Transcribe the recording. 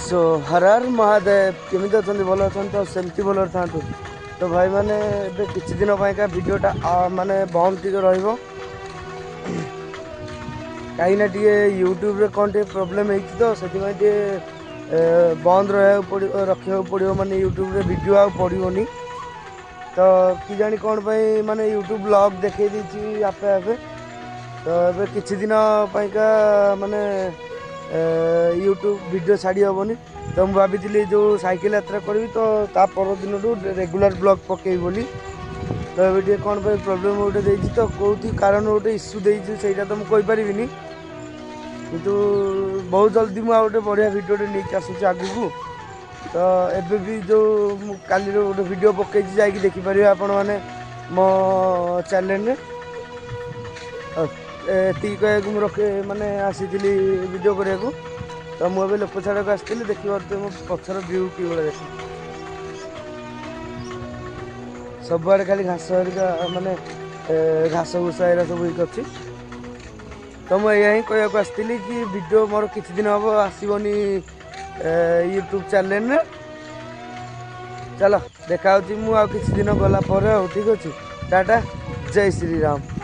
सो हर हर महादेव केमी अच्छा भल अच्छा तो सेमती भल था तो भाई मैंने किसी दिन पाइका वीडियोटा माने बंद टी रही कहीं यूट्यूब रे कौन टे प्रोब्लेम तो से बंद रखा पड़ो माने यूट्यूब रे वीडियो आ पड़ोनी तो कि जानी कौन माने यूट्यूब ब्लॉग देखे दी आपे आपे तो ए किसी दिन पाइका माने यूट्यूब वीडियो छाड़ी हेनी तो मुझे भाई जो साइकिल यात्रा करी तो ता परदिन रेगुलर ब्लॉग पकई बोली तो ये कौन प्रोब्लेम गोटे तो कौटी कारण गोटे इश्यू देटा तो मुझे कहीपरि किंतु बहुत जल्दी मुझे गोटे बढ़िया वीडियोटे नहीं आसूँ आगू तो एबे भी जो काली गोटे वीडियो पकई जाकि देखिपर आपण मैंने मो चैनल ती कह रखे माने आसी वीडियो करने को तो मुझे लोक छाड़ा को आसती देखी पारे मो पचर व्यू कि भाई देख सबुआड़े खाली घास हरिका माने घास भूसा एरा सब एक अच्छी तो मुझे यही कहूँ आसती कि वीडियो मोर किसी दिन हम आसबनी यूट्यूब चैनल रे चलो देखा मुझे किसी दिन गला ठीक अच्छे टाटा जय श्री राम।